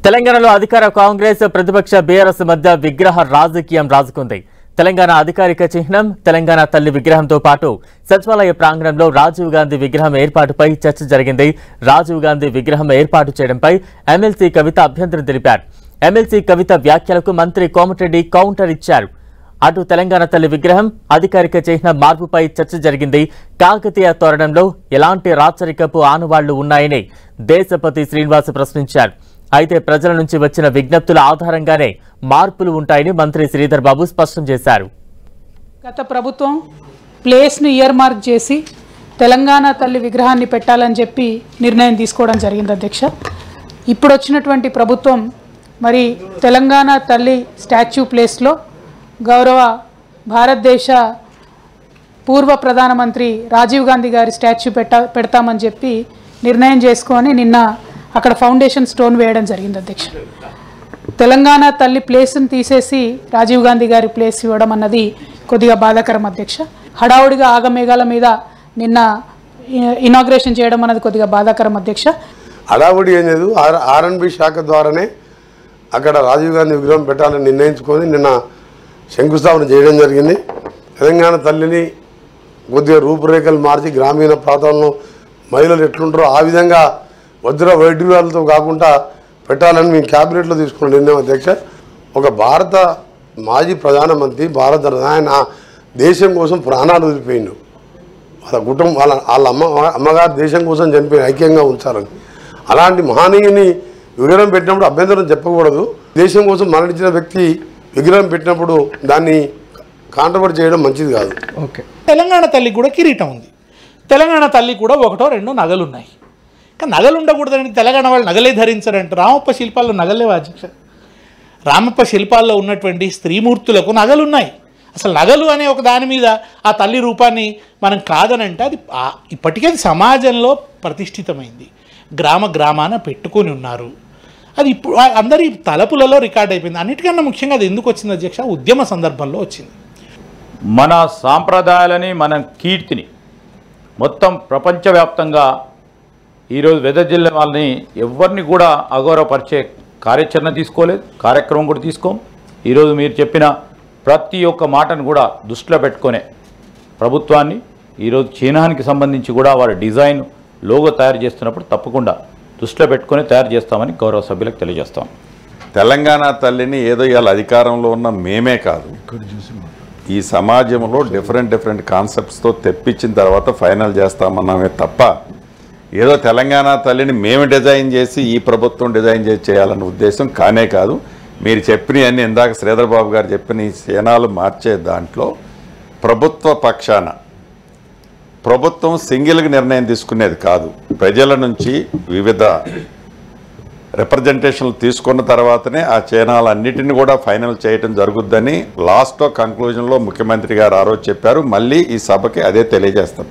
తెలంగాణలో అధికార కాంగ్రెస్ ప్రతిపక్ష బీఆర్ఎస్ మధ్య విగ్రహ రాజకీయం రాజుకుంది. తెలంగాణ అధికారిక చిహ్నం తెలంగాణ తల్లి విగ్రహంతో పాటు సచివాలయ ప్రాంగణంలో రాజీవ్ గాంధీ విగ్రహం ఏర్పాటుపై చర్చ జరిగింది. రాజీవ్ గాంధీ విగ్రహం ఏర్పాటు చేయడంపై ఎమ్మెల్సీ కవిత అభ్యంతరం తెలిపారు. ఎమ్మెల్సీ కవిత వ్యాఖ్యలకు మంత్రి కోమటిరెడ్డి కౌంటర్ ఇచ్చారు. అటు తెలంగాణ తల్లి విగ్రహం అధికారిక చిహ్నం మార్పుపై చర్చ జరిగింది. కాకతీయ తోరణంలో ఎలాంటి రాచరికపు ఆనవాళ్లు ఉన్నాయని దేశపతి శ్రీనివాస్ ప్రశ్నించారు. అయితే ప్రజల నుంచి వచ్చిన విజ్ఞప్తుల ఆధారంగానే మార్పులు ఉంటాయని మంత్రి శ్రీధర్ బాబు స్పష్టం చేశారు. గత ప్రభుత్వం ప్లేస్ని ఇయర్ మార్క్ చేసి తెలంగాణ తల్లి విగ్రహాన్ని పెట్టాలని చెప్పి నిర్ణయం తీసుకోవడం జరిగింది అధ్యక్ష. ఇప్పుడు వచ్చినటువంటి ప్రభుత్వం మరి తెలంగాణ తల్లి స్టాచ్యూ ప్లేస్లో గౌరవ భారతదేశ పూర్వ ప్రధానమంత్రి రాజీవ్ గాంధీ గారి స్టాచ్యూ పెడతామని చెప్పి నిర్ణయం చేసుకొని నిన్న అక్కడ ఫౌండేషన్ స్టోన్ వేయడం జరిగింది అధ్యక్ష. తెలంగాణ తల్లి ప్లేస్ని తీసేసి రాజీవ్ గాంధీ గారి ప్లేస్ ఇవ్వడం అన్నది కొద్దిగా బాధాకరం అధ్యక్ష. హడావుడిగా ఆగమేఘాల మీద నిన్న ఇనాగ్రేషన్ చేయడం అన్నది కొద్దిగా బాధాకరం అధ్యక్ష. హడావుడి ఏం లేదు, ఆర్ఎన్బి శాఖ ద్వారానే అక్కడ రాజీవ్ గాంధీ విగ్రహం పెట్టాలని నిర్ణయించుకొని నిన్న శంకుస్థాపన చేయడం జరిగింది. తెలంగాణ తల్లిని కొద్దిగా రూపురేఖలు మార్చి గ్రామీణ ప్రాంతాల్లో మహిళలు ఎట్లుంటారో ఆ విధంగా వజ్ర వైఢూర్యాలతో కాకుండా పెట్టాలని మేము క్యాబినెట్లో తీసుకున్న నిర్ణయం అధ్యక్ష. ఒక భారత మాజీ ప్రధానమంత్రి భారత ఆయన దేశం కోసం ప్రాణాలు వదిలిపోయిండు. వాళ్ళ కుటుంబం వాళ్ళ అమ్మగారు దేశం కోసం చనిపోయి ఐక్యంగా ఉంచాలని. అలాంటి మహనీయుని విగ్రహం పెట్టినప్పుడు అభ్యంతరం చెప్పకూడదు. దేశం కోసం మరణించిన వ్యక్తి విగ్రహం పెట్టినప్పుడు దాన్ని కాంట్రవర్ట్ చేయడం మంచిది కాదు. ఓకే, తెలంగాణ తల్లి కూడా కిరీటం ఉంది. తెలంగాణ తల్లి కూడా ఒకటో రెండో నగలు ఉన్నాయి. కానీ నగలు ఉండకూడదండి. తెలంగాణ వాళ్ళు నగలే ధరించారంటే రామప్ప శిల్పాల్లో నగలేవా అధ్యక్ష? రామప్ప శిల్పాల్లో ఉన్నటువంటి స్త్రీమూర్తులకు నగలు ఉన్నాయి. అసలు నగలు అనే ఒక దాని మీద ఆ తల్లి రూపాన్ని మనం కాదనంటే అది ఇప్పటికే సమాజంలో ప్రతిష్ఠితమైంది. గ్రామాన పెట్టుకొని ఉన్నారు. అది ఇప్పుడు అందరి తలపులలో రికార్డ్ అయిపోయింది. అన్నిటికన్నా ముఖ్యంగా అది ఎందుకు వచ్చింది అధ్యక్ష? ఉద్యమ సందర్భంలో వచ్చింది. మన సాంప్రదాయాలని మన కీర్తిని మొత్తం ప్రపంచవ్యాప్తంగా ఈరోజు వెదజల్లిన వాళ్ళని ఎవరిని కూడా అగౌరవపరిచే కార్యాచరణ తీసుకోలేదు, కార్యక్రమం కూడా తీసుకోం. ఈరోజు మీరు చెప్పిన ప్రతి ఒక్క మాటను కూడా దృష్టిలో పెట్టుకునే ప్రభుత్వాన్ని ఈరోజు చిహ్నానికి సంబంధించి కూడా వారి డిజైన్ లోగో తయారు చేస్తున్నప్పుడు తప్పకుండా దృష్టిలో పెట్టుకొని తయారు చేస్తామని గౌరవ సభ్యులకు తెలియజేస్తాం. తెలంగాణ తల్లిని ఏదో ఇవాళ అధికారంలో ఉన్న మేమే కాదు, ఈ సమాజంలో డిఫరెంట్ కాన్సెప్ట్స్తో తెప్పించిన తర్వాత ఫైనల్ చేస్తామన్నామే తప్ప ఏదో తెలంగాణ తల్లిని మేము డిజైన్ చేసి ఈ ప్రభుత్వం డిజైన్ చేసి చేయాలన్న ఉద్దేశం కానే కాదు. మీరు చెప్పినవన్నీ ఇందాక శ్రీధర్ బాబు గారు చెప్పిన ఈ సేనాలు మార్చే దాంట్లో ప్రభుత్వ పక్షాన ప్రభుత్వం సింగిల్గా నిర్ణయం తీసుకునేది కాదు. ప్రజల నుంచి వివిధ రిప్రజెంటేషన్లు తీసుకున్న తర్వాతనే ఆ చిహ్నాలన్నిటిని కూడా ఫైనల్ చేయడం జరుగుద్దని లాస్ట్ కంక్లూజన్లో ముఖ్యమంత్రి గారు ఆ రోజు చెప్పారు. మళ్ళీ ఈ సభకి అదే తెలియజేస్తాం.